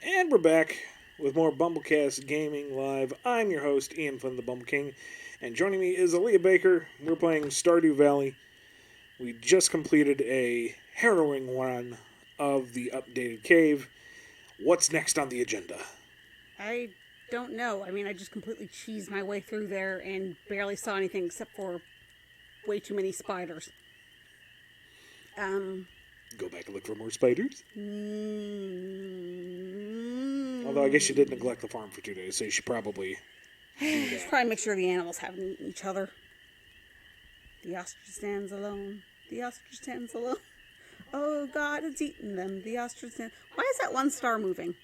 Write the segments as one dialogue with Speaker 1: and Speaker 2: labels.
Speaker 1: And we're back with more BumbleKast Gaming Live. I'm your host, Ian Flynn, the Bumble King, and joining me is Aaliyah Baker. We're playing Stardew Valley. We just completed a harrowing run of the updated cave. What's next on the agenda?
Speaker 2: I don't know. I mean, I just completely cheesed my way through there and barely saw anything except for way too many spiders.
Speaker 1: Go back and look for more spiders? Although I guess you did neglect the farm for 2 days, so you should probably do that.
Speaker 2: Probably make sure the animals haven't eaten each other. The ostrich stands alone. The ostrich stands alone. Oh, God, it's eaten them. The ostrich stands... Why is that one star moving?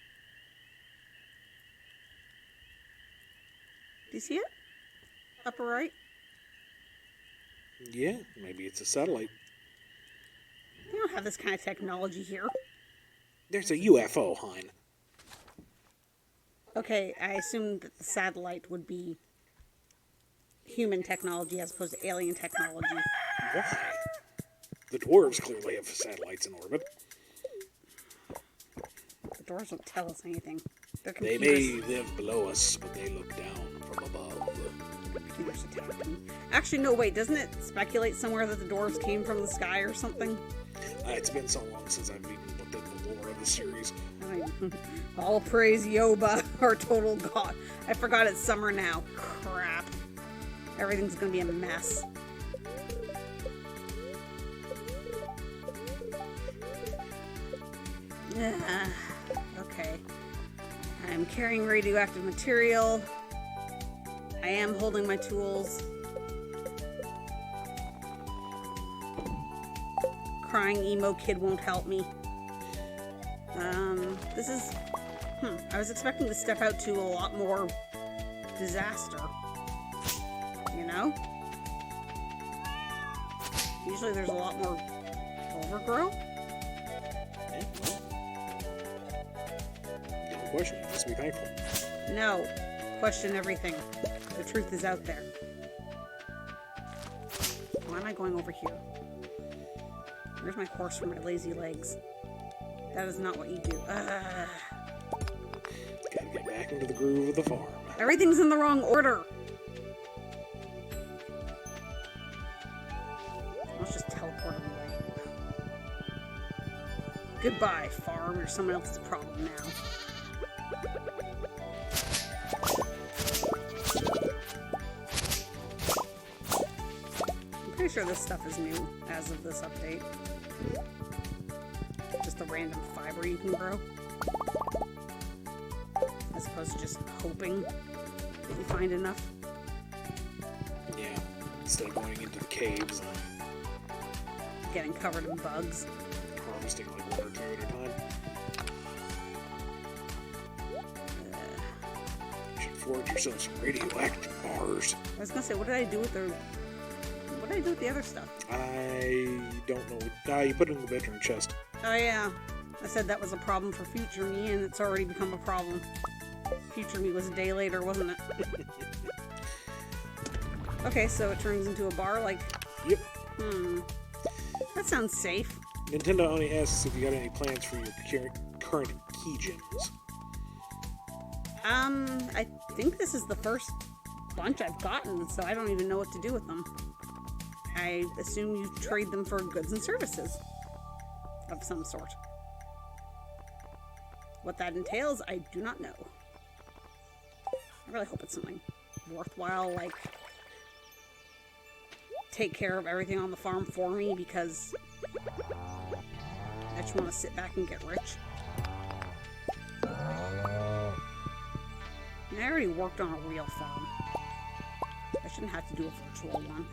Speaker 2: Do you see it? Upper right?
Speaker 1: Yeah, maybe it's a satellite.
Speaker 2: We don't have this kind of technology here.
Speaker 1: There's a UFO, hon.
Speaker 2: Okay, I assumed that the satellite would be human technology as opposed to alien technology.
Speaker 1: Why? The dwarves clearly have satellites in orbit.
Speaker 2: The dwarves don't tell us anything. They're
Speaker 1: They
Speaker 2: computers.
Speaker 1: may live below us, but they look down from above.
Speaker 2: Computers attack them. Actually, no, wait, doesn't it speculate somewhere that the dwarves came from the sky or something?
Speaker 1: It's been so long since I've even looked at the lore of the series.
Speaker 2: All praise Yoba, our total god. I forgot it's summer now. Crap. Everything's gonna be a mess. Okay. I'm carrying radioactive material. I am holding my tools. Crying emo kid won't help me. This is... I was expecting to step out to a lot more disaster. You know? Usually there's a lot more overgrowth.
Speaker 1: No question, just be thankful.
Speaker 2: No. Question everything. The truth is out there. Why am I going over here? Where's my horse for my lazy legs? That is not what you do.
Speaker 1: Gotta get back into the groove of the farm.
Speaker 2: Everything's in the wrong order. Let's just teleport away. Goodbye, farm. You're someone else's problem now. I'm pretty sure this stuff is new as of this update. Just a random fiber you can grow. As opposed to just hoping that you find enough.
Speaker 1: Yeah, instead of going into the caves and
Speaker 2: Getting covered in bugs.
Speaker 1: harvesting like 1 or 2 at a time. You should forge yourself some radioactive bars.
Speaker 2: I was gonna say, what did I do with the other stuff?
Speaker 1: I don't know. You put it in the bedroom chest.
Speaker 2: Oh yeah, I said that was a problem for future me, and it's already become a problem. Future me was a day later, wasn't it? Okay, so it turns into a bar, like...
Speaker 1: Yep.
Speaker 2: That sounds safe.
Speaker 1: Nintendo only asks if you got any plans for your current key gems.
Speaker 2: I think this is the first bunch I've gotten, so I don't even know what to do with them. I assume you trade them for goods and services of some sort. What that entails, I do not know. I really hope it's something worthwhile, like take care of everything on the farm for me, because I just want to sit back and get rich. And I already worked on a real farm. I shouldn't have to do a virtual one.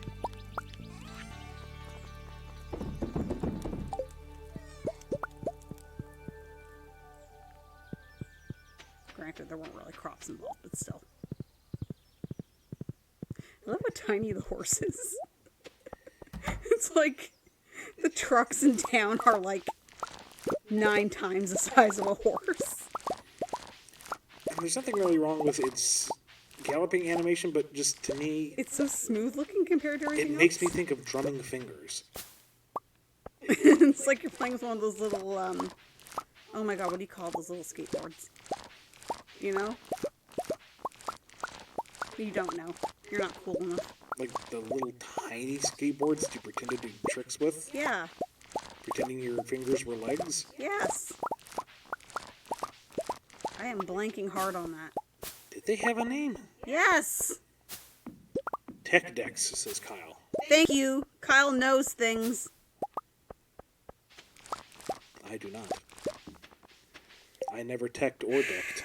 Speaker 2: Granted, there weren't really crops involved, but still. I love how tiny the horse is. It's like the trucks in town are like 9 times the size of a horse.
Speaker 1: And there's nothing really wrong with its galloping animation, but just to me...
Speaker 2: It's so smooth looking compared to everything else.
Speaker 1: It makes me think of drumming fingers.
Speaker 2: It's like you're playing with one of those little Oh my god, what do you call those little skateboards? You know? You don't know. You're not cool enough.
Speaker 1: Like the little tiny skateboards that you pretend to do tricks with?
Speaker 2: Yeah.
Speaker 1: Pretending your fingers were legs?
Speaker 2: Yes. I am blanking hard on that.
Speaker 1: Did they have a name?
Speaker 2: Yes.
Speaker 1: Tech decks, says Kyle.
Speaker 2: Thank you. Kyle knows things.
Speaker 1: I do not. I never teched or decked.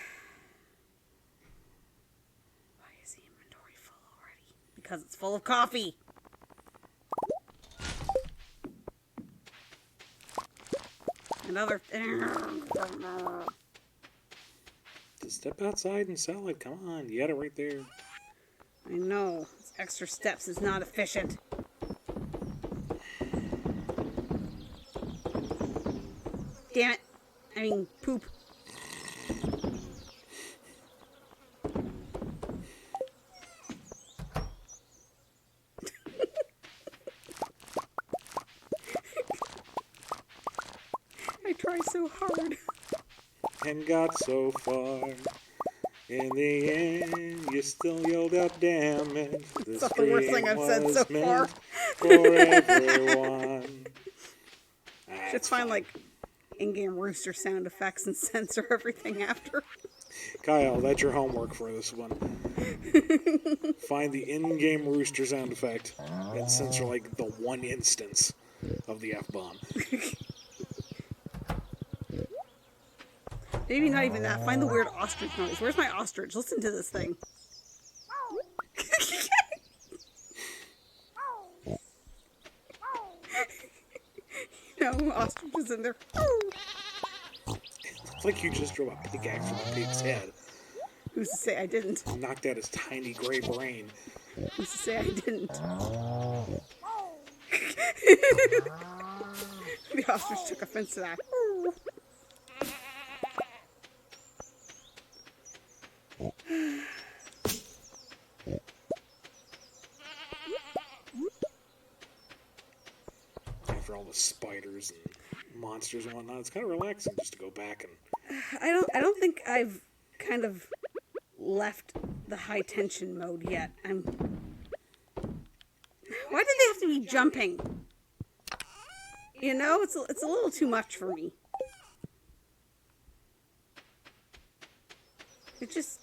Speaker 2: Why is the inventory full already? Because it's full of coffee. Another.
Speaker 1: Just step outside and sell it. Come on, you got it right there.
Speaker 2: I know. This extra steps is not efficient. Damn it. I mean, poop. I try so hard.
Speaker 1: And got so far. In the end, you still yelled out, damn it. This
Speaker 2: That's the worst thing I've said so far.
Speaker 1: For everyone.
Speaker 2: Just find, like, in-game rooster sound effects and censor everything after.
Speaker 1: Kyle, that's your homework for this one. Find the in-game rooster sound effect and censor, like, the one instance of the F-bomb.
Speaker 2: Maybe not even that. Find the weird ostrich noise. Where's my ostrich? Listen to this thing. You know, ostrich is in there.
Speaker 1: It's like you just drove a pickaxe from a pig's head.
Speaker 2: Who's to say I didn't?
Speaker 1: Knocked out his tiny gray brain.
Speaker 2: Who's to say I didn't? The ostrich took offense to that.
Speaker 1: After all the spiders and monsters and whatnot, it's kind of relaxing just to go back and...
Speaker 2: I don't think I've kind of left the high tension mode yet. Why did they have to be jumping? You know, it's a little too much for me. It's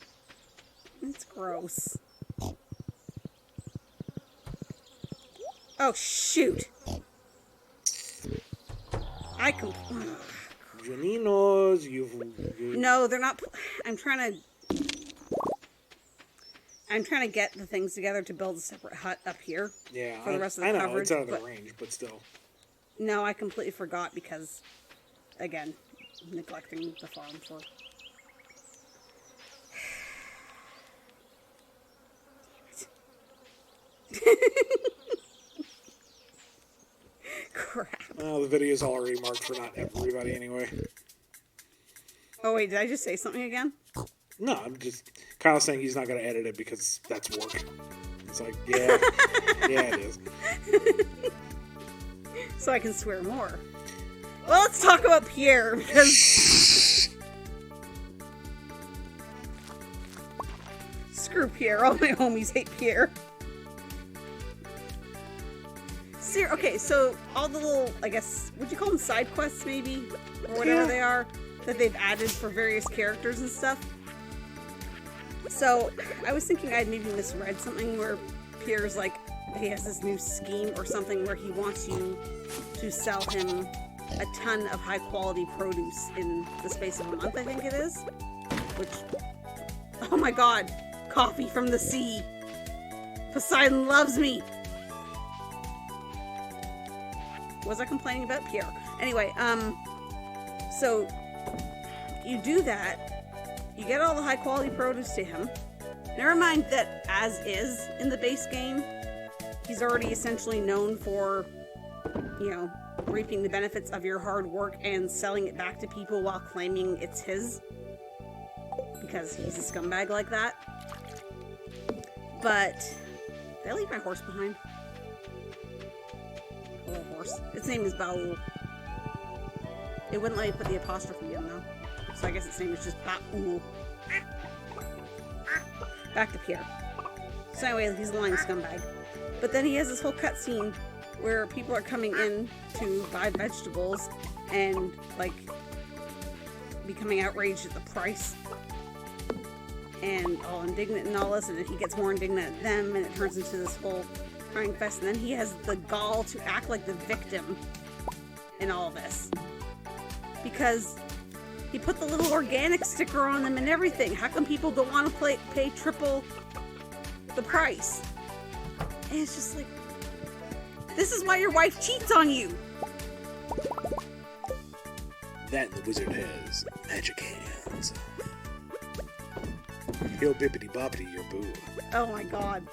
Speaker 2: gross. Oh shoot!
Speaker 1: Janinos,
Speaker 2: No, they're not. I'm trying to get the things together to build a separate hut up here.
Speaker 1: Yeah,
Speaker 2: for the rest of the
Speaker 1: I know
Speaker 2: coverage.
Speaker 1: it's out of the range, but still.
Speaker 2: No, I completely forgot because, again, neglecting the farm for. Crap.
Speaker 1: Well, the video's already marked for not everybody anyway.
Speaker 2: Oh wait, did I just say something again?
Speaker 1: No, I'm just... Kyle's saying he's not going to edit it because that's work. It's like, yeah, yeah, it is.
Speaker 2: So I can swear more. Well, let's talk about Pierre, because... Screw Pierre. All my homies hate Pierre. Okay, so all the little, I guess, would you call them side quests, maybe? Or whatever they are, that they've added for various characters and stuff. So, I was thinking I'd maybe misread something where Pierre's like, he has this new scheme or something where he wants you to sell him a ton of high-quality produce in the space of a month, I think it is. Which, oh my god, coffee from the sea. Poseidon loves me. Was I complaining about Pierre? Anyway, so you do that, you get all the high quality produce to him. Never mind that as is in the base game, he's already essentially known for, you know, reaping the benefits of your hard work and selling it back to people while claiming it's his. Because he's a scumbag like that. But, did I leave my horse behind? Hello, horse. Its name is Baul. It wouldn't let me put the apostrophe in, though. So I guess its name is just Ba'ul. Back to Pierre. So anyway, he's a lying scumbag. But then he has this whole cutscene where people are coming in to buy vegetables and, like, becoming outraged at the price. And all indignant and all this, and then he gets more indignant at them, and it turns into this whole crying fest. And then he has the gall to act like the victim in all this. Because he put the little organic sticker on them and everything. How come people don't want to pay triple the price? And it's just like, this is why your wife cheats on you.
Speaker 1: That the wizard has magic hands. He'll bippity boppity your boo.
Speaker 2: Oh my god.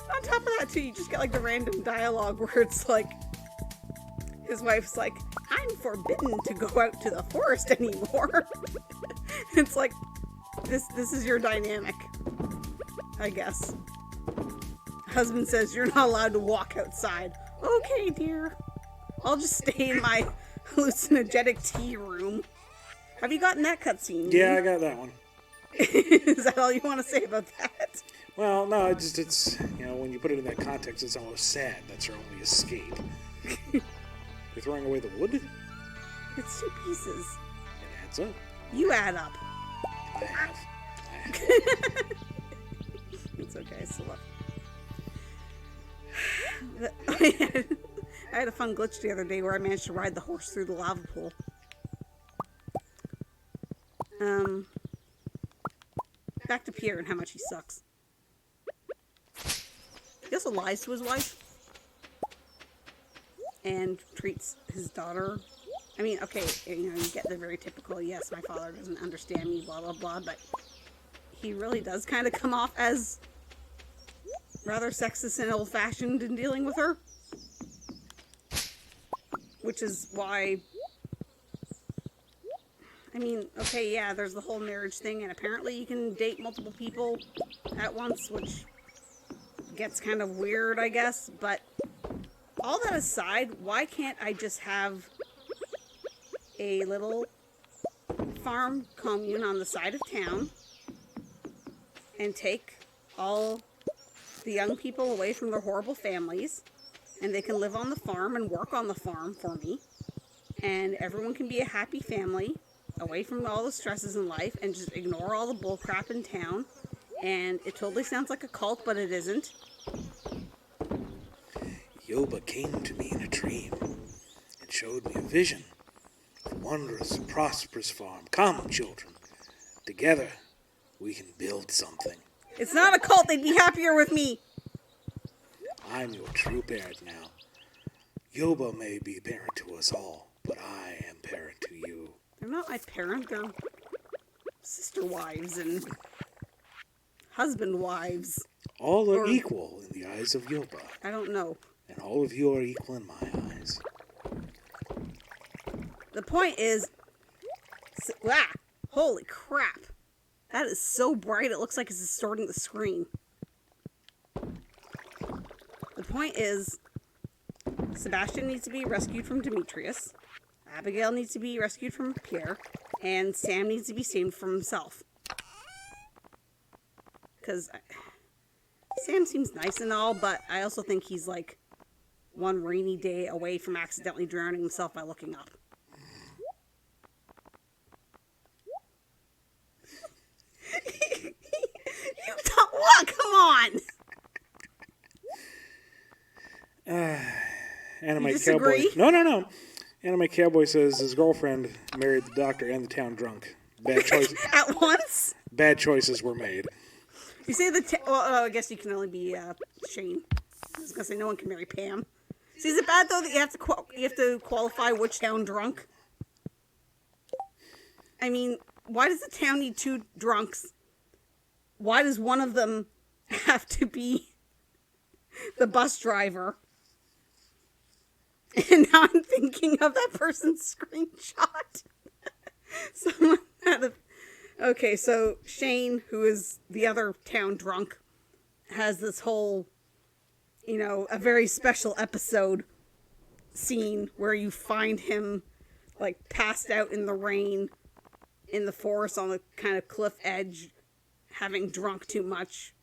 Speaker 2: On top of that too, you just get like the random dialogue where it's like, his wife's like, I'm forbidden to go out to the forest anymore. It's like, this is your dynamic, I guess. Husband says you're not allowed to walk outside. Okay, dear. I'll just stay in my hallucinogenic tea room. Have you gotten that cutscene?
Speaker 1: Yeah, I got that one.
Speaker 2: Is that all you want to say about that?
Speaker 1: Well, no, it's when you put it in that context, it's almost sad. That's her only escape. You're throwing away the wood?
Speaker 2: It's 2 pieces.
Speaker 1: It adds up.
Speaker 2: You add up.
Speaker 1: I have.
Speaker 2: It's okay, I still love it. I had a fun glitch the other day where I managed to ride the horse through the lava pool. Back to Pierre and how much he sucks. He also lies to his wife. And treats his daughter. I mean, okay, you get the very typical, yes, my father doesn't understand me, blah, blah, blah, but he really does kind of come off as rather sexist and old-fashioned in dealing with her. Which is why, I mean, okay, yeah, there's the whole marriage thing, and apparently you can date multiple people at once, which gets kind of weird, I guess, but all that aside, why can't I just have a little farm commune on the side of town and take all the young people away from their horrible families, and they can live on the farm and work on the farm for me, and everyone can be a happy family away from all the stresses in life and just ignore all the bullcrap in town. And it totally sounds like a cult, but it isn't.
Speaker 1: Yoba came to me in a dream and showed me a vision of a wondrous, prosperous farm. Come, children. Together, we can build something.
Speaker 2: It's not a cult. They'd be happier with me.
Speaker 1: I'm your true parent now. Yoba may be parent to us all, but I am parent to you.
Speaker 2: They're not my parent. They're sister wives and husband wives.
Speaker 1: All are equal in the eyes of Yoba.
Speaker 2: I don't know.
Speaker 1: And all of you are equal in my eyes.
Speaker 2: The point is... Holy crap. That is so bright, it looks like it's distorting the screen. The point is, Sebastian needs to be rescued from Demetrius, Abigail needs to be rescued from Pierre, and Sam needs to be saved from himself. Because Sam seems nice and all, but I also think he's like one rainy day away from accidentally drowning himself by looking up. You don't what? Come on!
Speaker 1: Anime Cowboy. No. Anime Cowboy says his girlfriend married the doctor and the town drunk. Bad choices.
Speaker 2: At once?
Speaker 1: Bad choices were made.
Speaker 2: You say well, I guess you can only be Shane. I was gonna say no one can marry Pam. See, is it bad though that you have to qualify which town drunk? I mean, why does the town need 2 drunks? Why does one of them have to be the bus driver? And now I'm thinking of that person's screenshot. Someone had a... Okay, so Shane, who is the other town drunk, has this whole a very special episode scene where you find him like passed out in the rain in the forest on the kind of cliff edge, having drunk too much.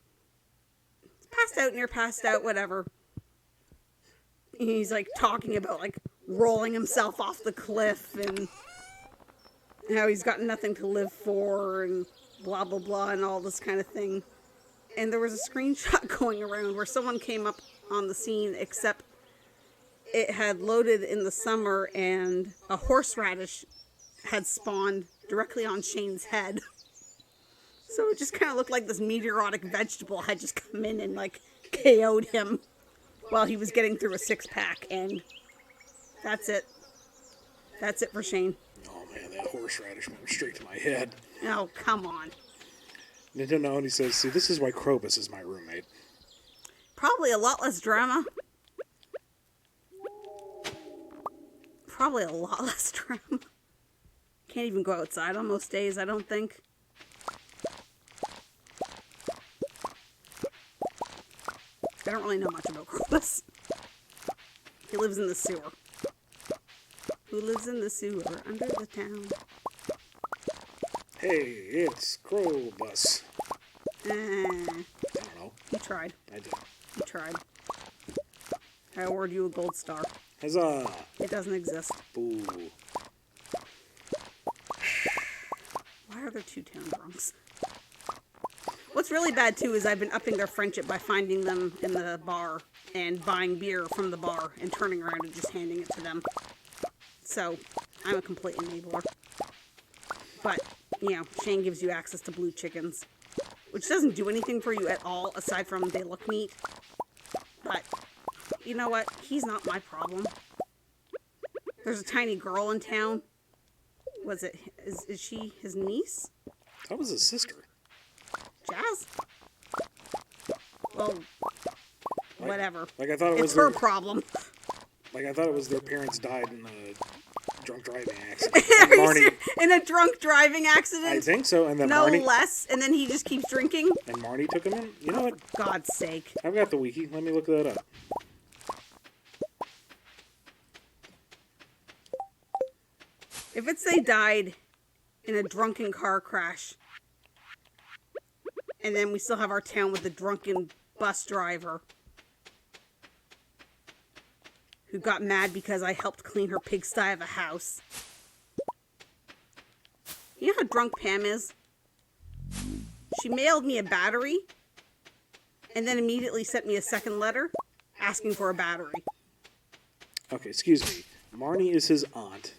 Speaker 2: Passed out, near passed out, whatever. And he's like talking about like rolling himself off the cliff and how he's got nothing to live for and blah blah blah and all this kind of thing. And there was a screenshot going around where someone came up on the scene, except it had loaded in the summer and a horseradish had spawned directly on Shane's head. So it just kind of looked like this meteoric vegetable had just come in and like KO'd him while he was getting through a 6-pack, and that's it. That's it for Shane.
Speaker 1: Oh man, that horseradish went straight to my head.
Speaker 2: Oh, come on.
Speaker 1: Nintendo only says, see, this is why Krobus is my roommate.
Speaker 2: Probably a lot less drama. Probably a lot less drama. Can't even go outside on most days, I don't think. I don't really know much about Krobus. He lives in the sewer. Who lives in the sewer under the town?
Speaker 1: Hey, it's Krobus.
Speaker 2: I
Speaker 1: don't know.
Speaker 2: You tried.
Speaker 1: I did.
Speaker 2: You tried. I award you a gold star.
Speaker 1: Huzzah!
Speaker 2: It doesn't exist.
Speaker 1: Boo.
Speaker 2: Why are there 2 town drunks? What's really bad, too, is I've been upping their friendship by finding them in the bar and buying beer from the bar and turning around and just handing it to them. So, I'm a complete enabler. But, Shane gives you access to blue chickens, which doesn't do anything for you at all, aside from they look neat. But, you know what? He's not my problem. There's a tiny girl in town. Is she his niece?
Speaker 1: That was his sister.
Speaker 2: Jazz? Well, whatever.
Speaker 1: Like I thought it was
Speaker 2: her problem.
Speaker 1: Like I thought it was their parents died in a drunk driving accident. And Marnie,
Speaker 2: in a drunk driving accident?
Speaker 1: I think so. And then
Speaker 2: no
Speaker 1: Marnie,
Speaker 2: less. And then he just keeps drinking?
Speaker 1: And Marnie took him in? You know what?
Speaker 2: For God's sake.
Speaker 1: I've got the wiki. Let me look that up.
Speaker 2: If it's they died in a drunken car crash, and then we still have our town with the drunken bus driver who got mad because I helped clean her pigsty of a house. You know how drunk Pam is? She mailed me a battery and then immediately sent me a second letter asking for a battery.
Speaker 1: Okay, excuse me. Marnie is his aunt,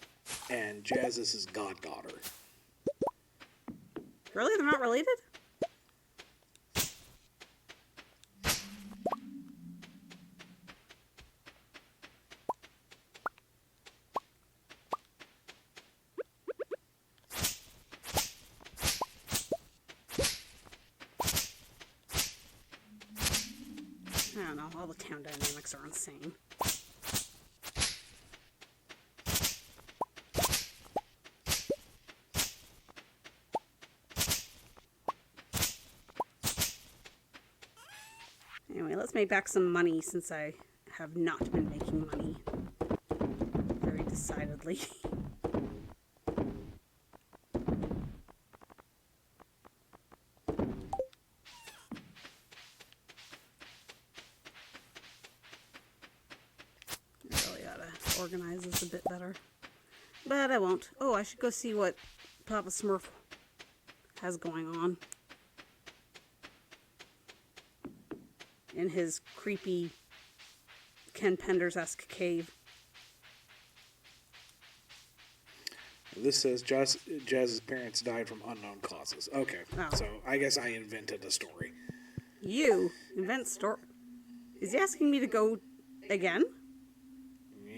Speaker 1: and Jazz is his goddaughter.
Speaker 2: Really? They're not related? I don't know. All the town dynamics are insane. Anyway, let's make back some money since I have not been making money. Very decidedly. Organize this a bit better. But I won't. Oh, I should go see what Papa Smurf has going on in his creepy Ken Penders-esque cave.
Speaker 1: This says Jazz's parents died from unknown causes. Okay, So I guess I invented a story.
Speaker 2: You invent story? Is he asking me to go again?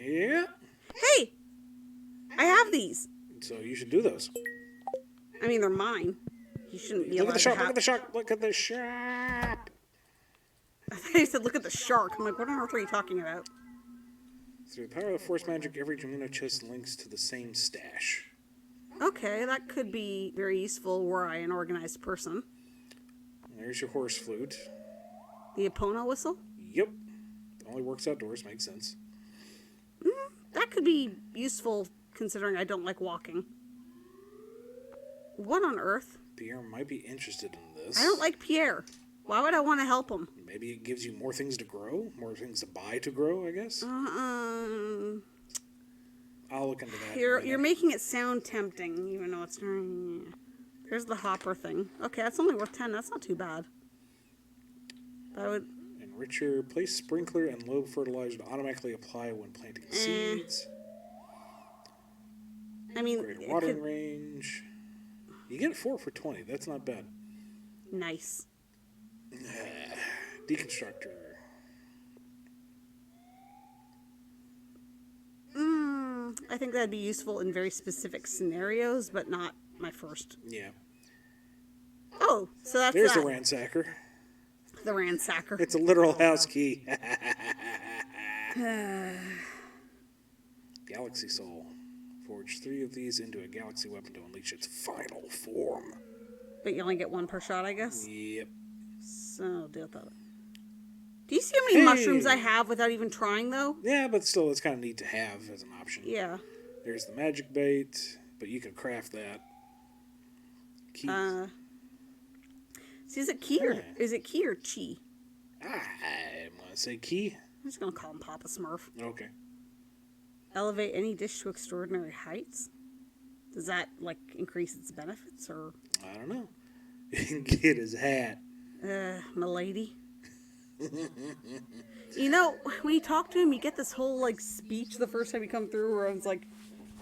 Speaker 1: Yeah.
Speaker 2: Hey! I have these.
Speaker 1: So you should do those.
Speaker 2: I mean, they're mine. You shouldn't be
Speaker 1: Look at the shark,
Speaker 2: to have...
Speaker 1: look at the shark, look at the shark!
Speaker 2: I thought you said look at the shark. I'm like, what on earth are you talking about?
Speaker 1: Through the power of force magic, every Jamuna chest links to the same stash.
Speaker 2: Okay, that could be very useful were I an organized person.
Speaker 1: There's your horse flute.
Speaker 2: The Epona whistle?
Speaker 1: Yep. only works outdoors. Makes sense.
Speaker 2: That could be useful considering I don't like walking. What on earth?
Speaker 1: Pierre might be interested in this.
Speaker 2: I don't like Pierre. Why would I want to help him?
Speaker 1: Maybe it gives you more things to grow, more things to buy to grow, I guess.
Speaker 2: I'll
Speaker 1: look into that.
Speaker 2: You're making it sound tempting, even though it's... There's the hopper thing. Okay, that's only worth 10. That's not too bad. That would...
Speaker 1: Enricher, place sprinkler and low fertilizer to automatically apply when planting seeds.
Speaker 2: I mean...
Speaker 1: Greater watering range. You get 4 for 20. That's not bad.
Speaker 2: Nice.
Speaker 1: Deconstructor.
Speaker 2: I think that'd be useful in very specific scenarios, but not my first.
Speaker 1: Yeah.
Speaker 2: Oh, so that's
Speaker 1: There's
Speaker 2: that.
Speaker 1: the ransacker.
Speaker 2: The ransacker.
Speaker 1: It's a literal house key. Galaxy Soul. Forge 3 of these into a galaxy weapon to unleash its final form.
Speaker 2: But you only get 1 per shot, I guess?
Speaker 1: Yep.
Speaker 2: So, deal with that. Do you see how many mushrooms I have without even trying, though?
Speaker 1: Yeah, but still, it's kind of neat to have as an option.
Speaker 2: Yeah.
Speaker 1: There's the magic bait, but you can craft that. Keys.
Speaker 2: See, is it key or chi?
Speaker 1: I'm going to say key.
Speaker 2: I'm just going to call him Papa Smurf.
Speaker 1: Okay.
Speaker 2: Elevate any dish to extraordinary heights? Does that, like, increase its benefits, or?
Speaker 1: I don't know. You can get his hat.
Speaker 2: Milady. You know, when you talk to him, you get this whole, like, speech the first time you come through where it's like,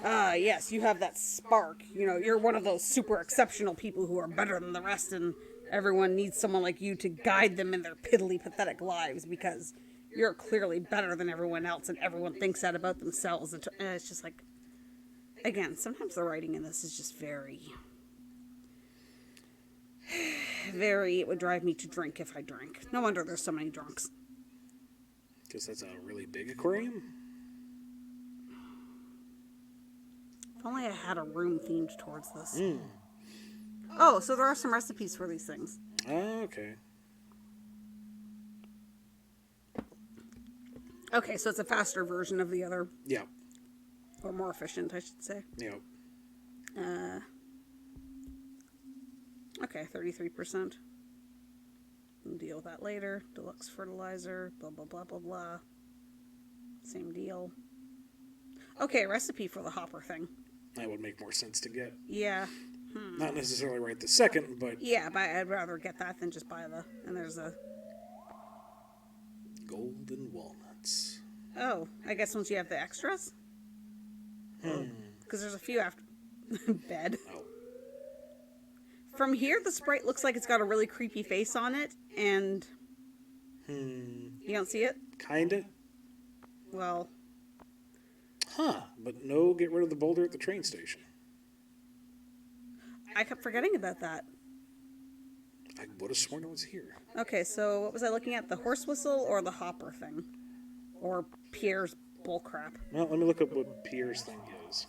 Speaker 2: yes, you have that spark. You know, you're one of those super exceptional people who are better than the rest, and everyone needs someone like you to guide them in their piddly, pathetic lives because you're clearly better than everyone else, and everyone thinks that about themselves. And it's just like, again, sometimes the writing in this is just very, it would drive me to drink if I drank. No wonder there's so many drunks.
Speaker 1: Guess that's a really big aquarium.
Speaker 2: If only I had a room themed towards this. Oh, so there are some recipes for these things.
Speaker 1: Oh, okay.
Speaker 2: Okay, so it's a faster version of the other.
Speaker 1: Yeah.
Speaker 2: Or more efficient, I should say.
Speaker 1: Yeah.
Speaker 2: Okay, 33%. We'll deal with that later. Deluxe fertilizer, blah, blah, blah, blah, blah. Same deal. Okay, recipe for the hopper thing.
Speaker 1: That would make more sense to get.
Speaker 2: Yeah.
Speaker 1: Not necessarily right this second, but...
Speaker 2: Yeah, but I'd rather get that than just buy the... And there's a...
Speaker 1: Golden walnuts.
Speaker 2: Oh, I guess once you have the extras? Because there's a few after... Bed.
Speaker 1: Oh.
Speaker 2: From here, the Sprite looks like it's got a really creepy face on it, and... You don't see it?
Speaker 1: Kinda.
Speaker 2: Well...
Speaker 1: Huh, but no get rid of the boulder at the train station.
Speaker 2: I kept forgetting about that.
Speaker 1: I would have sworn it was here.
Speaker 2: Okay, so what was I looking at? The horse whistle or the hopper thing? Or Pierre's bullcrap?
Speaker 1: Well, let me look up what Pierre's thing is.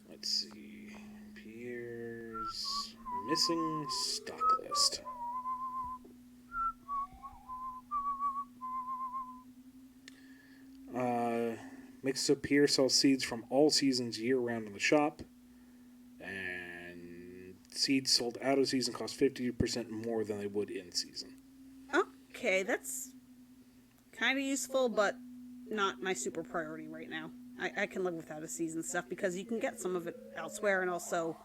Speaker 1: Let's see. Pierre's missing stock list. Makes so Pierre sells seeds from all seasons year-round in the shop. And seeds sold out of season cost 50% more than they would in season.
Speaker 2: Okay, that's kind of useful, but not my super priority right now. I can live without a season stuff because you can get some of it elsewhere, and also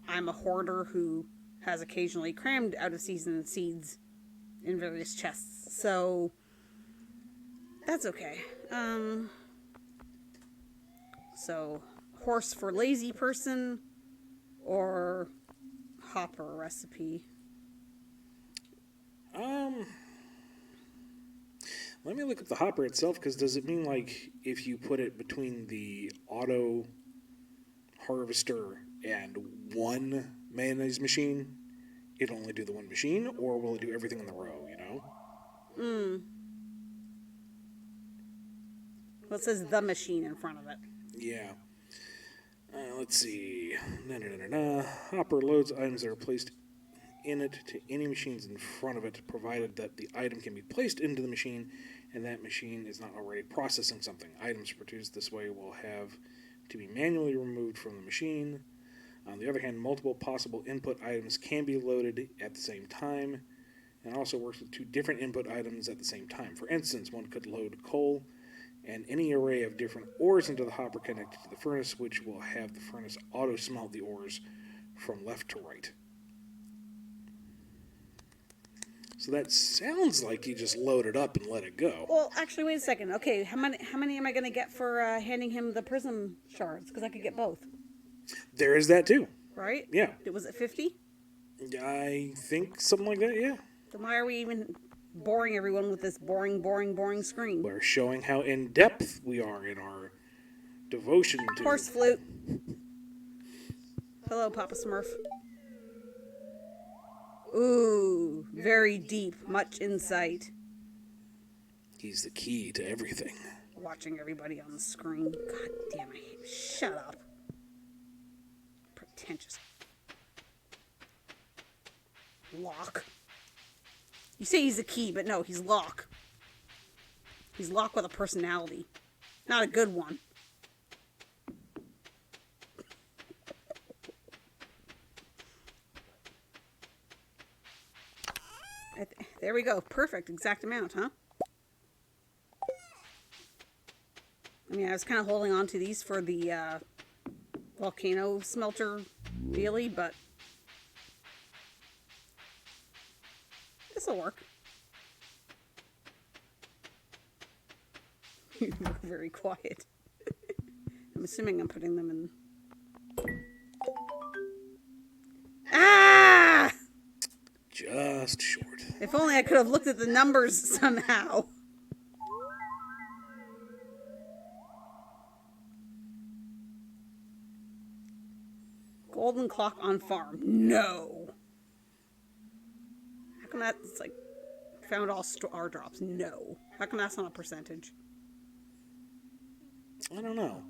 Speaker 2: I'm a hoarder who has occasionally crammed out of season seeds in various chests, so that's okay. So horse for lazy person or hopper recipe.
Speaker 1: Let me look up the hopper itself, because does it mean, like, if you put it between the auto harvester and one mayonnaise machine, it'll only do the one machine, or will it do everything in the row, you know?
Speaker 2: Well, it says the machine in front of it.
Speaker 1: Yeah. Let's see. Hopper loads items that are placed in it to any machines in front of it, provided that the item can be placed into the machine and that machine is not already processing something. Items produced this way will have to be manually removed from the machine. On the other hand, multiple possible input items can be loaded at the same time, and also works with two different input items at the same time. For instance, one could load coal and any array of different ores into the hopper connected to the furnace, which will have the furnace auto-smelt the ores from left to right. So that sounds like you just load it up and let it go.
Speaker 2: Well, actually, wait a second. Okay, how many am I going to get for handing him the prism shards? Because I could get both.
Speaker 1: There is that too.
Speaker 2: Right?
Speaker 1: Yeah.
Speaker 2: Was it 50?
Speaker 1: I think something like that, yeah.
Speaker 2: Then why are we even boring everyone with this boring screen?
Speaker 1: We're showing how in-depth we are in our devotion to...
Speaker 2: Horse flute. Hello, Papa Smurf. Ooh, very deep, much insight.
Speaker 1: He's the key to everything.
Speaker 2: Watching everybody on the screen. God damn it. Shut up. Pretentious. Locke. You say he's the key, but no, he's Locke. He's Locke with a personality. Not a good one. There we go. Perfect. Exact amount, huh? I mean, I was kind of holding on to these for the volcano smelter dealy, but this'll work. You're very quiet. I'm assuming I'm putting them in. Ah!
Speaker 1: Just short.
Speaker 2: If only I could have looked at the numbers somehow. Golden clock on farm. No. How come that's like found all star drops? No. How come that's not a percentage?
Speaker 1: I don't know.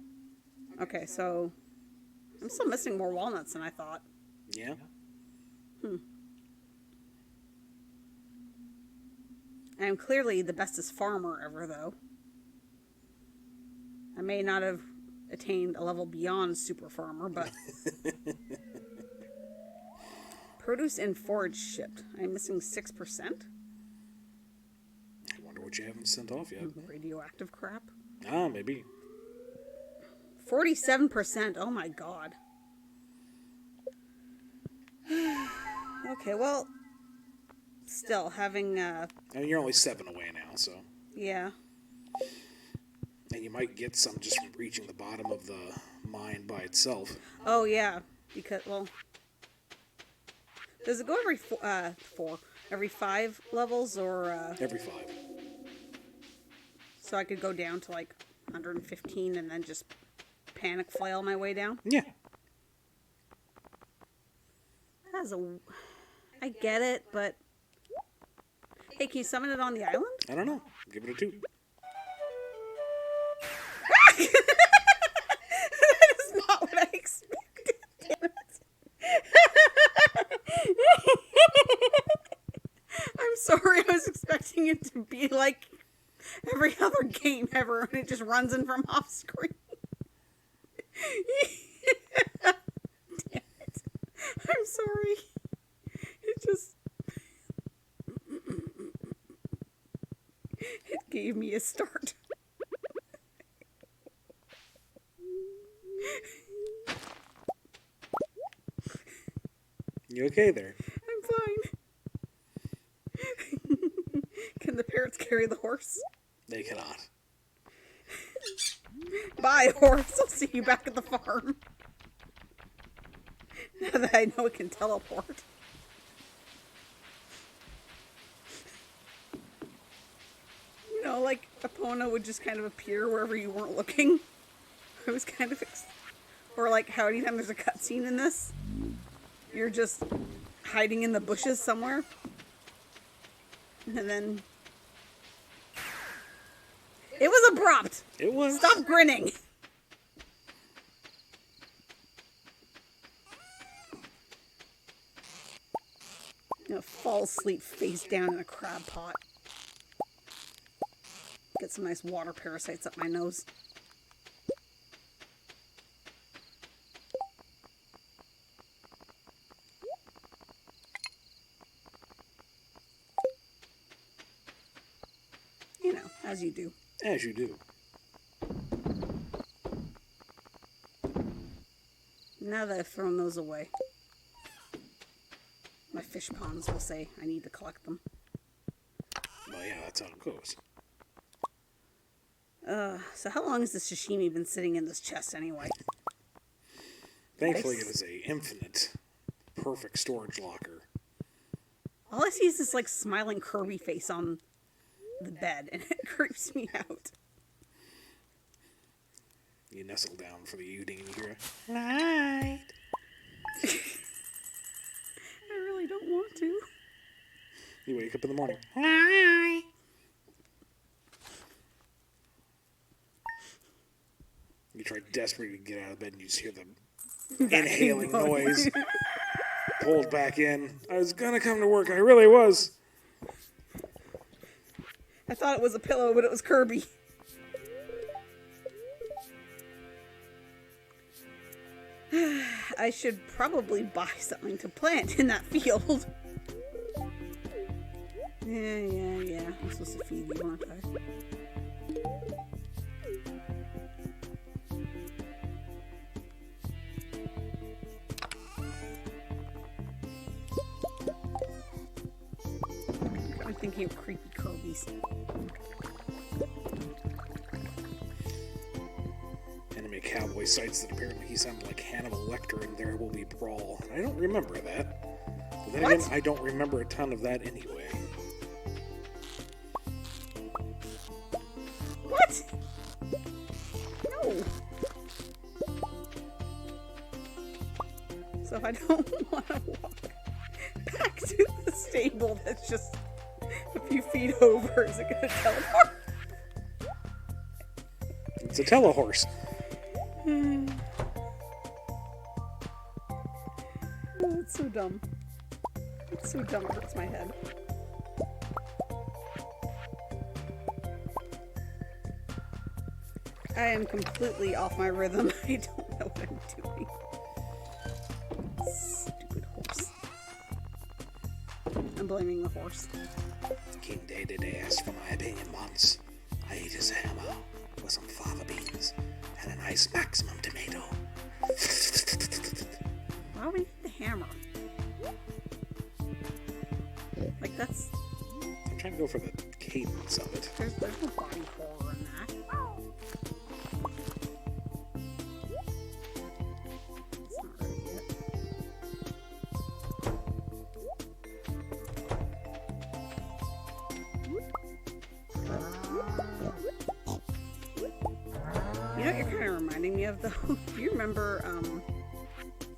Speaker 2: Okay, so I'm still missing more walnuts than I thought.
Speaker 1: Yeah?
Speaker 2: I am clearly the bestest farmer ever, though. I may not have attained a level beyond super farmer, but... Produce and forage shipped. I'm missing 6%.
Speaker 1: I wonder what you haven't sent off yet.
Speaker 2: Radioactive crap.
Speaker 1: Ah, maybe.
Speaker 2: 47%. Oh my god. Okay, well... Still, having...
Speaker 1: I mean, you're only 7 away now, so...
Speaker 2: Yeah.
Speaker 1: And you might get some just from reaching the bottom of the mine by itself.
Speaker 2: Oh, yeah. Because, well... Does it go every every 5 levels, or...
Speaker 1: Every 5.
Speaker 2: So I could go down to, like, 115 and then just panic flail my way down?
Speaker 1: Yeah.
Speaker 2: That's a... I get it, but... Hey, can you summon it on the island?
Speaker 1: I don't know. Give it a 2.
Speaker 2: That is not what I expected. Damn it. I'm sorry. I was expecting it to be like every other game ever, and it just runs in from off screen. Damn it. I'm sorry. It just... It gave me a start.
Speaker 1: You okay there?
Speaker 2: I'm fine. Can the parrots carry the horse?
Speaker 1: They cannot.
Speaker 2: Bye, horse. I'll see you back at the farm. Now that I know it can teleport. You know, like Epona would just kind of appear wherever you weren't looking. I was kind of... Or like how anytime there's a cutscene in this, you're just hiding in the bushes somewhere. And then... It was abrupt!
Speaker 1: It was.
Speaker 2: Stop grinning! Fall asleep face down in a crab pot. Get some nice water parasites up my nose. As you do.
Speaker 1: As you do.
Speaker 2: Now that I've thrown those away, my fish ponds will say I need to collect them.
Speaker 1: Well, yeah, that's how it goes.
Speaker 2: So how long has this sashimi been sitting in this chest anyway?
Speaker 1: Thankfully, it is a infinite, perfect storage locker.
Speaker 2: All I see is this, like, smiling Kirby face on the bed, and it creeps me out.
Speaker 1: You nestle down for the evening and you hear a night.
Speaker 2: I really don't want to.
Speaker 1: You wake up in the morning. Night. You try desperately to get out of bed and you just hear the inhaling noise. Pulled back in. I was gonna come to work. I really was.
Speaker 2: I thought it was a pillow, but it was Kirby. I should probably buy something to plant in that field. Yeah. I'm supposed to feed you, aren't I? I'm thinking of creepy Kirby's.
Speaker 1: Anime cowboy cites that apparently he sounded like Hannibal Lecter in There Will Be Brawl. I don't remember that. But then again, I don't remember a ton of that anyway.
Speaker 2: What? No. So if I don't want to walk back to the stable that's just a few feet over, is it going to teleport?
Speaker 1: It's a telehorse.
Speaker 2: Oh, it's so dumb. It's so dumb it hurts my head. I am completely off my rhythm. I don't know what I'm doing. Stupid horse. I'm blaming the horse.
Speaker 1: King Day asked for my opinion once. I ate his hammer with some fava beans and a nice maximum tomato.
Speaker 2: Why would we eat the hammer? Like, that's...
Speaker 1: I'm trying to go for the cadence of it.
Speaker 2: There's no body horror in that. It's not ready yet. You know what you're kind of reminding me of, though? Do you remember,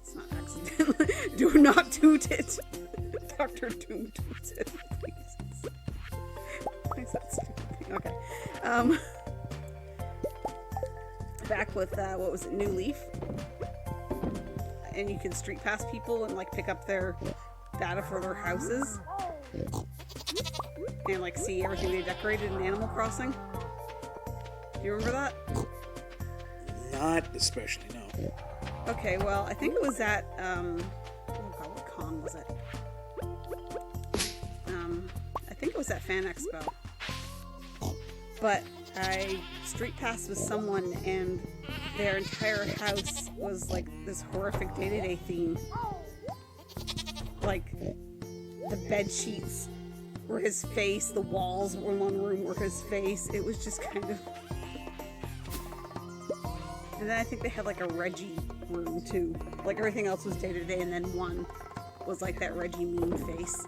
Speaker 2: it's not accidentally, do not toot it. Dr. Doom toots it, please. Why is that stupid? Okay. Back with, what was it, New Leaf? And you can street pass people and, like, pick up their data for their houses. And, like, see everything they decorated in Animal Crossing. Do you remember that?
Speaker 1: Not especially, no.
Speaker 2: Okay, well, I think it was at, oh god, what con was it? I think it was at Fan Expo. But I street passed with someone and their entire house was like this horrific day-to-day theme. Like, the bed sheets were his face, the walls in one room were his face. It was just kind of... And then I think they had like a Reggie room too. Like, everything else was day-to-day, and then one was like that Reggie mean face.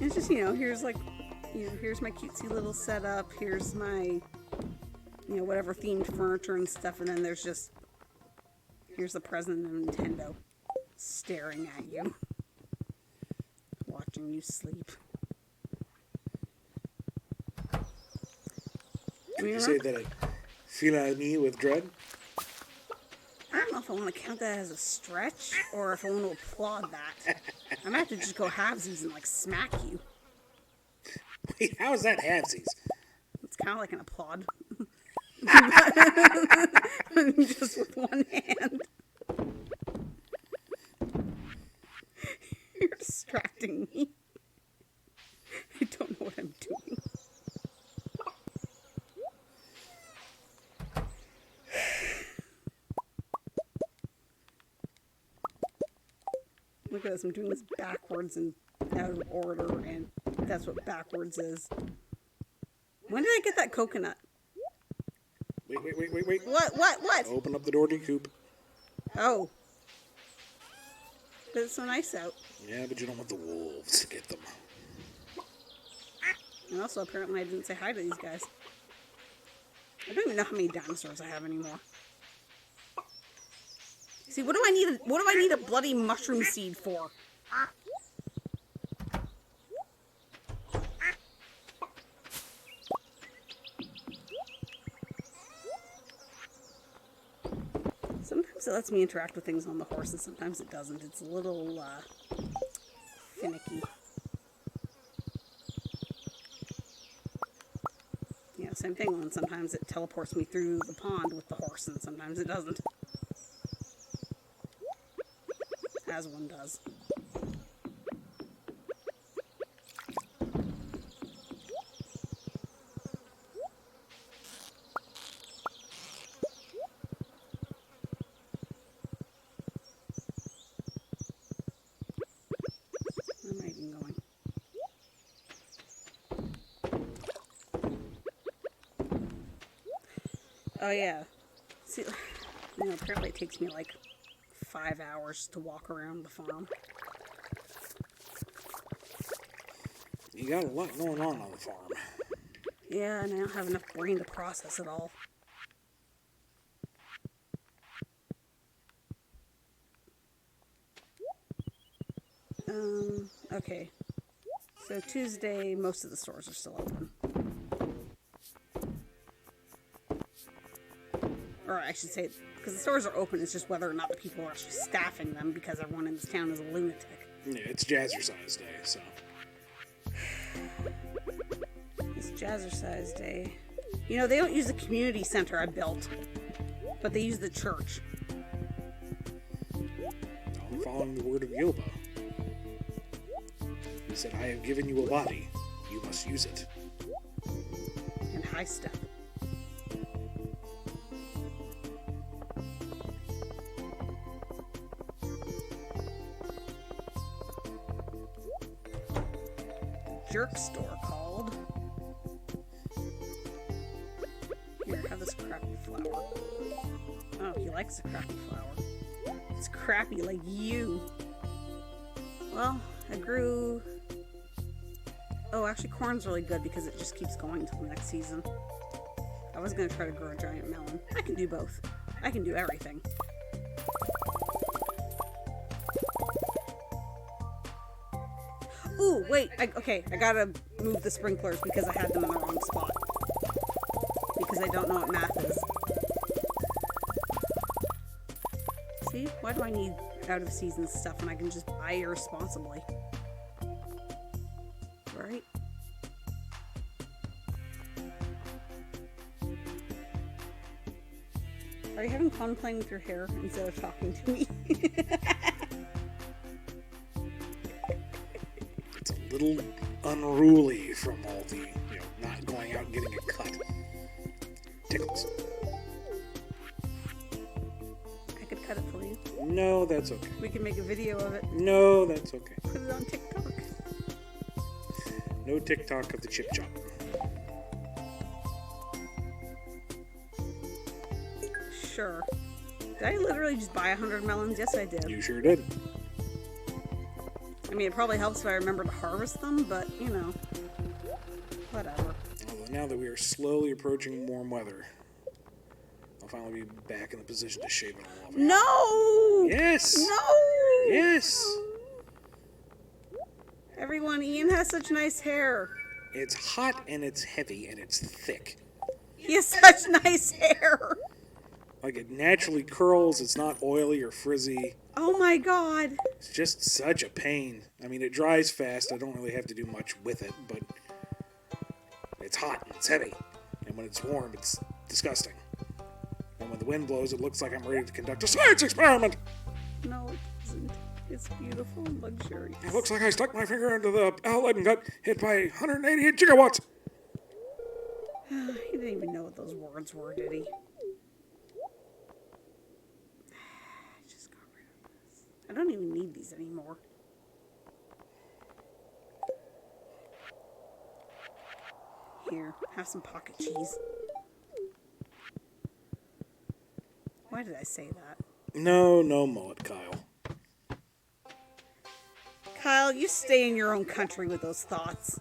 Speaker 2: It's just, here's like, here's my cutesy little setup, here's my, whatever themed furniture and stuff, and then here's the president of Nintendo staring at you, watching you sleep.
Speaker 1: Did you say that I feel at me with dread?
Speaker 2: I'm know if I want to count that as a stretch or if I want to applaud that. I might have to just go halvesies and like smack you.
Speaker 1: Wait, how is that halvesies?
Speaker 2: It's kind of like an applaud. Just with one hand. You're distracting me. I don't know what I'm doing. Look at this, I'm doing this backwards and out of order, and that's what backwards is. When did I get that coconut?
Speaker 1: Wait.
Speaker 2: What?
Speaker 1: Open up the door to your coop.
Speaker 2: Oh. But it's so nice out.
Speaker 1: Yeah, but you don't want the wolves to get them.
Speaker 2: And also, apparently, I didn't say hi to these guys. I don't even know how many dinosaurs I have anymore. See, what do I need a bloody mushroom seed for? Sometimes it lets me interact with things on the horse, and sometimes it doesn't. It's a little, finicky. Yeah, same thing. And sometimes it teleports me through the pond with the horse, and sometimes it doesn't. As one does. Where am I even going? Oh yeah. See, apparently it takes me like 5 hours to walk around the farm.
Speaker 1: You got a lot going on the farm.
Speaker 2: Yeah, and I don't have enough brain to process it all. Okay. So Tuesday, most of the stores are still open. Or I should say, because the stores are open, it's just whether or not the people are actually staffing them, because everyone in this town is a lunatic.
Speaker 1: Yeah, it's Jazzercise Day, so.
Speaker 2: It's Jazzercise Day. You know, they don't use the community center I built, but they use the church.
Speaker 1: I'm following the word of Yoba. He said, I have given you a body. You must use it.
Speaker 2: And high step. Jerk store called. Here, have this crappy flower. Oh, he likes the crappy flower. It's crappy like you. Well, I grew... Oh, actually corn's really good because it just keeps going until the next season. I was going to try to grow a giant melon. I can do both. I can do everything. Ooh, wait. I gotta move the sprinklers because I had them in the wrong spot. Because I don't know what math is. See? Why do I need out-of-season stuff when I can just buy irresponsibly? Right? Are you having fun playing with your hair instead of talking to me?
Speaker 1: It's a little unruly from all the, not going out and getting it cut. Tickles.
Speaker 2: I could cut it for you.
Speaker 1: No, that's okay.
Speaker 2: We can make a video of it.
Speaker 1: No, that's okay.
Speaker 2: Put it on TikTok.
Speaker 1: No TikTok of the chip chop.
Speaker 2: Sure. Did I literally just buy 100 melons? Yes, I did.
Speaker 1: You sure did.
Speaker 2: I mean, it probably helps if I remember to harvest them, but, whatever.
Speaker 1: Although now that we are slowly approaching warm weather, I'll finally be back in the position to shave it all off.
Speaker 2: No!
Speaker 1: Yes!
Speaker 2: No!
Speaker 1: Yes!
Speaker 2: Everyone, Ian has such nice hair.
Speaker 1: It's hot and it's heavy and it's thick.
Speaker 2: He has such nice hair.
Speaker 1: Like, it naturally curls. It's not oily or frizzy.
Speaker 2: Oh my god.
Speaker 1: It's just such a pain. I mean, it dries fast. I don't really have to do much with it, but it's hot and it's heavy. And when it's warm, it's disgusting. And when the wind blows, it looks like I'm ready to conduct a science experiment.
Speaker 2: No, it isn't. It's beautiful and luxurious.
Speaker 1: It looks like I stuck my finger into the outlet and got hit by 188 gigawatts.
Speaker 2: He didn't even know what those words were, did he? I just got rid of this. I don't even need these anymore. Here, have some pocket cheese. Why did I say that?
Speaker 1: No mullet, Kyle.
Speaker 2: Kyle, you stay in your own country with those thoughts.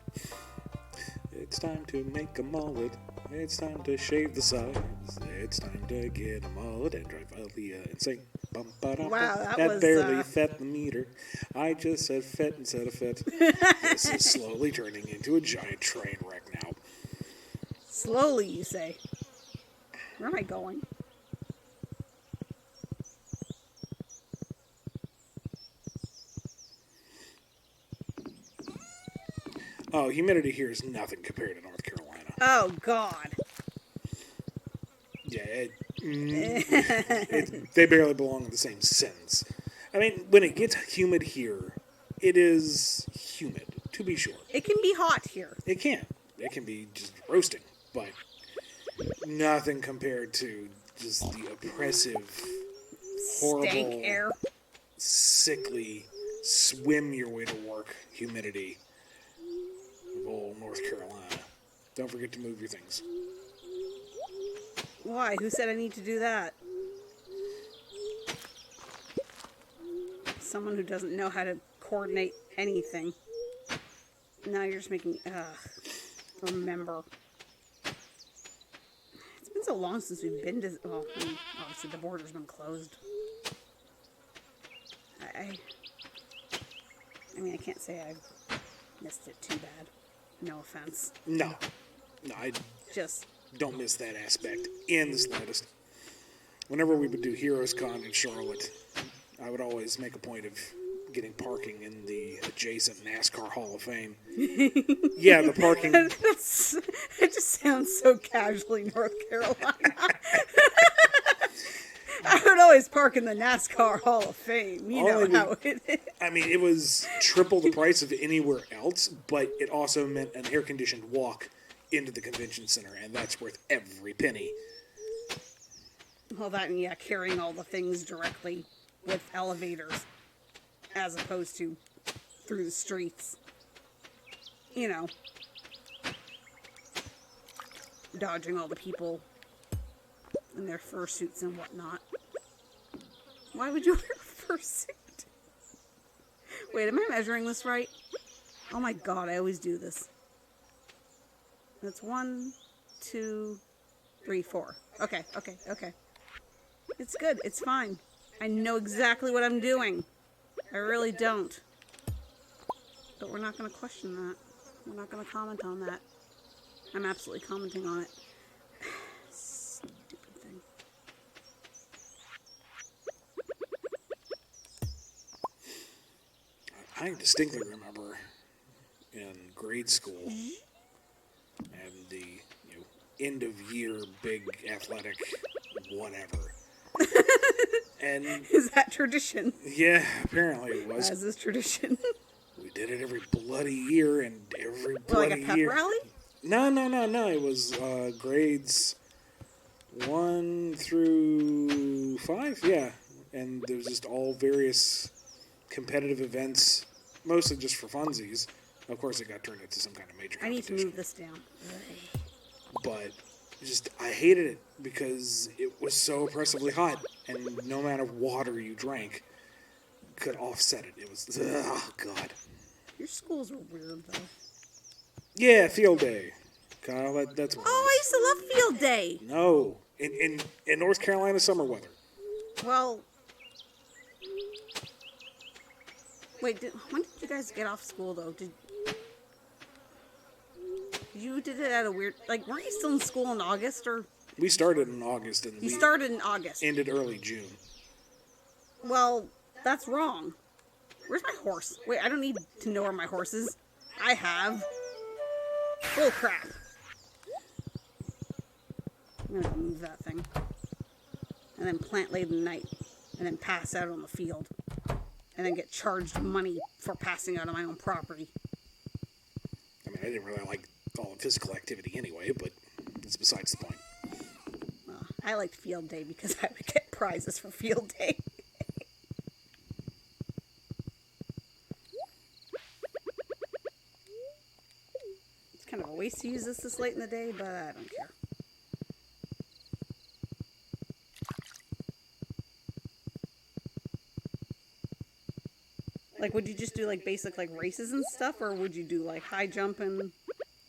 Speaker 1: It's time to make a mullet. It's time to shave the sides. It's time to get a mullet and drive Aaliyah and sing. Bum, ba-dum,
Speaker 2: Wow, that was,
Speaker 1: barely fet the meter. I just said fet instead of fit. This is slowly turning into a giant train wreck now.
Speaker 2: Slowly, you say. Where am I going?
Speaker 1: Oh, humidity here is nothing compared to North Carolina.
Speaker 2: Oh, God.
Speaker 1: Yeah, they barely belong in the same sentence. I mean, when it gets humid here, it is humid, to be sure.
Speaker 2: It can be hot here.
Speaker 1: It can. It can be just roasting, but nothing compared to just the oppressive, horrible,
Speaker 2: Stank air.
Speaker 1: sickly, swim your way to work humidity of old North Carolina. Don't forget to move your things.
Speaker 2: Why? Who said I need to do that? Someone who doesn't know how to coordinate anything. Now you're just making me, remember. It's been so long since we've been to, well, obviously the border's been closed. I mean, I can't say I've missed it too bad. No offense.
Speaker 1: No, I
Speaker 2: Just,
Speaker 1: don't miss that aspect in the slightest. Whenever we would do Heroes Con in Charlotte, I would always make a point of getting parking in the adjacent NASCAR Hall of Fame. Yeah, the parking.
Speaker 2: it just sounds so casually North Carolina. I would always park in the NASCAR Hall of Fame. You know how it is.
Speaker 1: I mean, it was triple the price of anywhere else, but it also meant an air-conditioned walk into the convention center, and that's worth every penny.
Speaker 2: Well, that and yeah, carrying all the things directly with elevators, as opposed to through the streets. You know, dodging all the people in their fursuits and whatnot. Why would you wear a fursuit? Wait, am I measuring this right? Oh my god, I always do this. That's 1, 2, 3, 4. Okay. It's good. It's fine. I know exactly what I'm doing. I really don't. But we're not going to question that. We're not going to comment on that. I'm absolutely commenting on it. Stupid thing.
Speaker 1: I distinctly remember in grade school and the end of year big athletic whatever. And
Speaker 2: is that tradition?
Speaker 1: Yeah, apparently it was.
Speaker 2: As is tradition.
Speaker 1: We did it every bloody year, and every bloody
Speaker 2: like a pep
Speaker 1: year.
Speaker 2: rally?
Speaker 1: No. It was grades 1 through 5, yeah. And there was just all various competitive events, mostly just for funsies. Of course, it got turned into some kind of major competition.
Speaker 2: I need to move this down.
Speaker 1: But I hated it because it was so oppressively hot, and no amount of water you drank could offset it. It was, oh God.
Speaker 2: Your schools were weird, though.
Speaker 1: Yeah, field day. Kyle, that's what
Speaker 2: I used to love field day.
Speaker 1: No, in North Carolina summer weather.
Speaker 2: Well, wait, when did you guys get off school, though? You did it at a weird, like, weren't you still in school in August or
Speaker 1: We started in August and
Speaker 2: You
Speaker 1: we
Speaker 2: started in August.
Speaker 1: ended early June.
Speaker 2: Well, that's wrong. Where's my horse? Wait, I don't need to know where my horse is. I have. Bull crap. I'm gonna move that thing. And then plant late in the night. And then pass out on the field. And then get charged money for passing out on my own property.
Speaker 1: I mean, I didn't really like all the physical activity anyway, but it's besides the point.
Speaker 2: Well, I liked field day because I would get prizes for field day. It's kind of a waste to use this late in the day, but I don't care. Like, would you just do, like, basic, like, races and stuff? Or would you do, like, high jumping,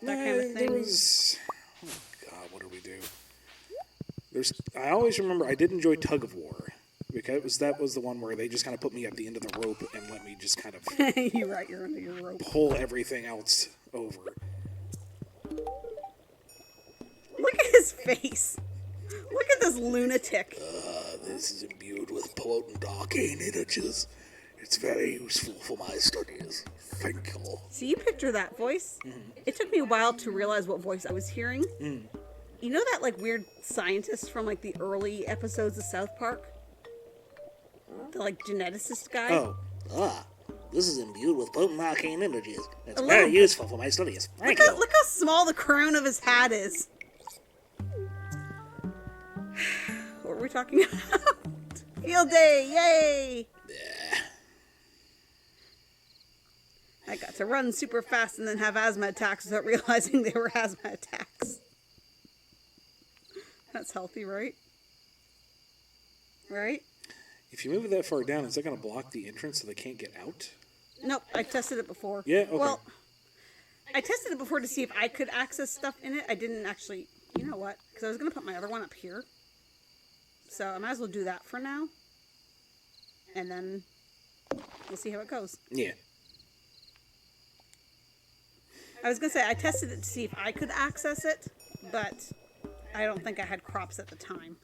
Speaker 2: that kind of thing?
Speaker 1: There was... Oh, God, what did we do? I always remember I did enjoy Tug of War. Because that was the one where they just kind of put me at the end of the rope and let me just kind of...
Speaker 2: You're right, you're under your rope.
Speaker 1: Pull everything else over.
Speaker 2: Look at his face. Look at this lunatic.
Speaker 1: This is imbued with potent arcane energies. It's very useful for my studies. Thank you.
Speaker 2: So you picture that voice? Mm-hmm. It took me a while to realize what voice I was hearing. Mm. You know that, like, weird scientist from, like, the early episodes of South Park? The, like, geneticist guy?
Speaker 1: Oh. This is imbued with potent arcane energies. It's very useful for my studies. Thank you.
Speaker 2: Look how small the crown of his hat is. What were we talking about? Field day, yay!
Speaker 1: Yeah.
Speaker 2: I got to run super fast and then have asthma attacks without realizing they were asthma attacks. That's healthy, right? Right?
Speaker 1: If you move it that far down, is that going to block the entrance so they can't get out?
Speaker 2: Nope, I tested it before.
Speaker 1: Yeah, okay.
Speaker 2: Well, I tested it before to see if I could access stuff in it. I didn't actually, you know what? Because I was going to put my other one up here. So I might as well do that for now. And then we'll see how it goes.
Speaker 1: Yeah.
Speaker 2: I was going to say, I tested it to see if I could access it, but I don't think I had crops at the time.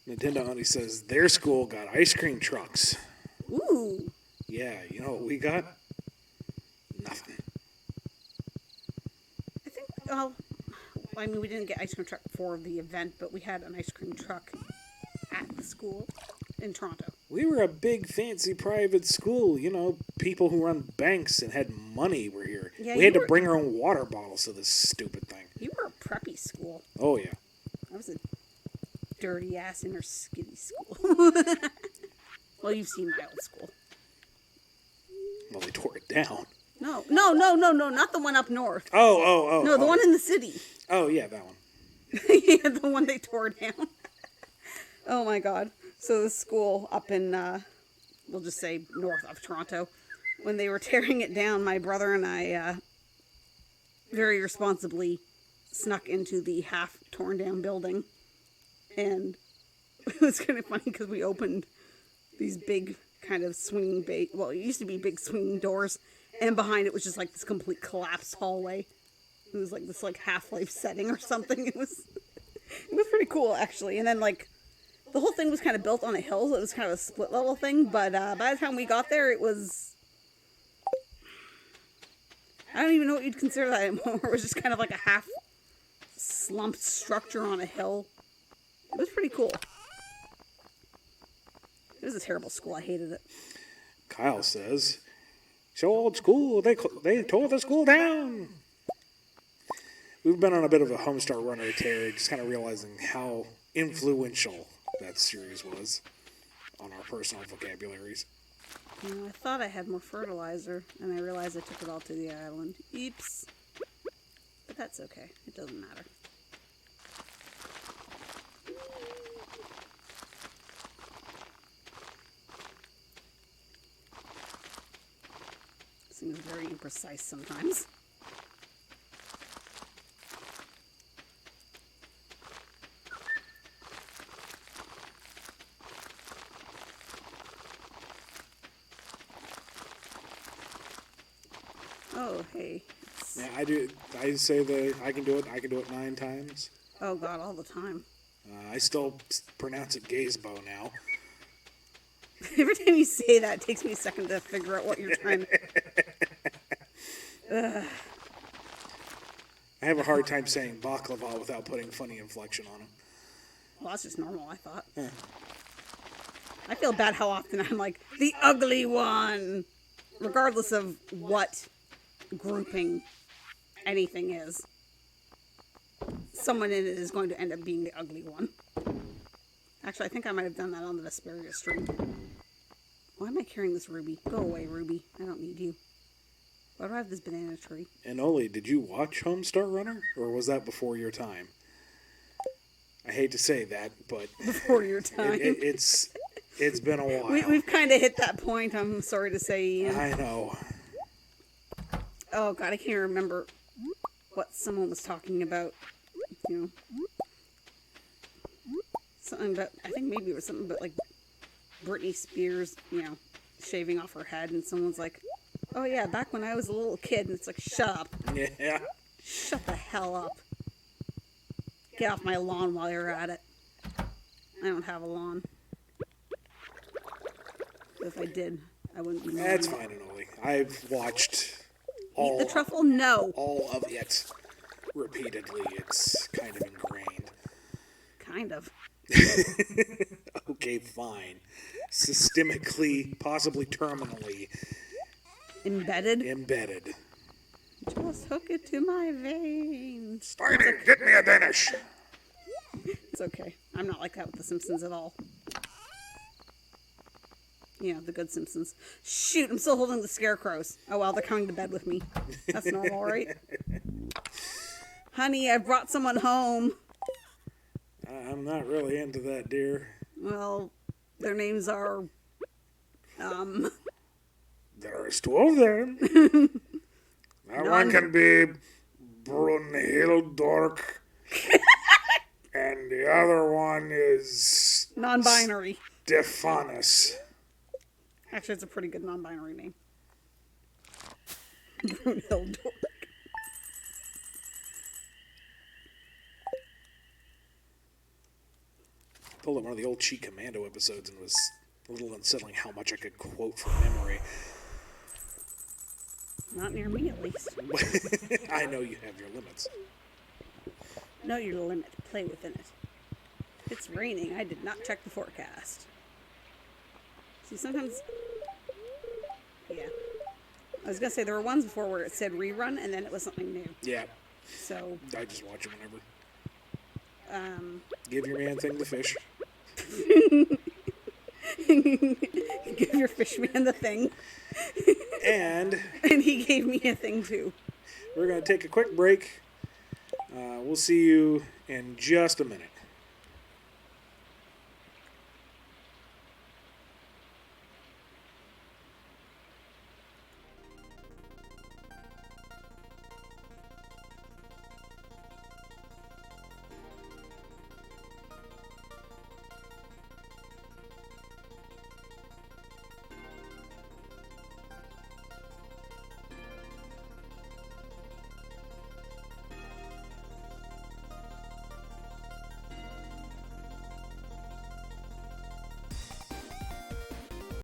Speaker 1: Nintendo Honey says their school got ice cream trucks.
Speaker 2: Ooh.
Speaker 1: Yeah, you know what we got? Nothing.
Speaker 2: I think, well, I mean, we didn't get ice cream truck for the event, but we had an ice cream truck at the school in Toronto.
Speaker 1: We were a big, fancy private school. You know, people who run banks and had money were here. Yeah, we had to bring our own water bottles to this stupid thing.
Speaker 2: You were a preppy school.
Speaker 1: Oh, yeah.
Speaker 2: I was a dirty-ass inner skitty school. Well, you've seen my old school.
Speaker 1: Well, they tore it down.
Speaker 2: No, not the one up north.
Speaker 1: Oh.
Speaker 2: No, the one in the city.
Speaker 1: Oh, yeah, that one.
Speaker 2: Yeah, the one they tore down. Oh, my God. So the school up in, we'll just say north of Toronto, when they were tearing it down, my brother and I very responsibly snuck into the half torn down building. And it was kind of funny because we opened these big kind of swinging well, it used to be big swinging doors, and behind it was just like this complete collapsed hallway. It was like this like Half-Life setting or something. It was pretty cool actually. And then like the whole thing was kind of built on a hill, so it was kind of a split level thing. But by the time we got there, it was, I don't even know what you'd consider that anymore. It was just kind of like a half slumped structure on a hill. It was pretty cool. It was a terrible school. I hated it.
Speaker 1: Kyle says, so old school, they tore the school down. We've been on a bit of a Homestar Runner tear, just kind of realizing how influential that series was on our personal vocabularies.
Speaker 2: You know, I thought I had more fertilizer, and I realized I took it all to the island. Oops. But that's okay. It doesn't matter. Seems very imprecise sometimes. Oh, hey, it's Yes.
Speaker 1: Yeah, I do. I say that I can do it. I can do it 9 times.
Speaker 2: Oh God, all the time.
Speaker 1: I still pronounce it Gazebo now.
Speaker 2: Every time you say that, it takes me a second to figure out what you're trying to...
Speaker 1: I have a hard time saying baklava without putting funny inflection on it.
Speaker 2: Well, that's just normal, I thought.
Speaker 1: Huh.
Speaker 2: I feel bad how often I'm like, the ugly one! Regardless of what grouping anything is. Someone in it is going to end up being the ugly one. Actually, I think I might have done that on the Vesperia stream. Why am I carrying this ruby? Go away, Ruby. I don't need you. Why do I have this banana tree?
Speaker 1: And Oli, did you watch Homestar Runner? Or was that before your time? I hate to say that, but...
Speaker 2: Before your time.
Speaker 1: It's been a while.
Speaker 2: We've kind of hit that point, I'm sorry to say, Ian.
Speaker 1: I know.
Speaker 2: Oh, God, I can't remember what someone was talking about. You know. Something about... I think maybe it was something about, like, Britney Spears, you know, shaving off her head, and someone's like... Oh, yeah, back when I was a little kid, and it's like, shut up.
Speaker 1: Yeah.
Speaker 2: Shut the hell up. Get off my lawn while you're at it. I don't have a lawn. If I did, I wouldn't be mowing
Speaker 1: That's
Speaker 2: it.
Speaker 1: fine, Oli. I've watched all...
Speaker 2: Eat the truffle? No.
Speaker 1: All of it repeatedly. It's kind of ingrained.
Speaker 2: Kind of.
Speaker 1: Okay, fine. Systemically, possibly terminally...
Speaker 2: Embedded?
Speaker 1: Embedded.
Speaker 2: Just hook it to my veins.
Speaker 1: Spidey, get me a Danish!
Speaker 2: It's okay. I'm not like that with The Simpsons at all. You know, the good Simpsons. Shoot, I'm still holding the scarecrows. Oh well, they're coming to bed with me. That's normal, right? Honey, I brought someone home.
Speaker 1: I'm not really into that, dear.
Speaker 2: Well, their names are...
Speaker 1: There's 2 of them. That one can be Brunhildork. And the other one is...
Speaker 2: non-binary.
Speaker 1: Stephanus.
Speaker 2: Actually, it's a pretty good non-binary name. Brunhilde.
Speaker 1: Pulled up one of the old Cheat Commando episodes and was a little unsettling how much I could quote from memory.
Speaker 2: Not near me, at least.
Speaker 1: I know you have your limits.
Speaker 2: Know your limit. Play within it. It's raining. I did not check the forecast. See, sometimes... Yeah. I was going to say, there were ones before where it said rerun, and then it was something new.
Speaker 1: Yeah.
Speaker 2: So...
Speaker 1: I just watch it whenever.
Speaker 2: Um...
Speaker 1: Give your man thing the fish.
Speaker 2: Give your fish man the thing.
Speaker 1: And...
Speaker 2: And he gave me a thing, too.
Speaker 1: We're going to take a quick break. We'll see you in just a minute.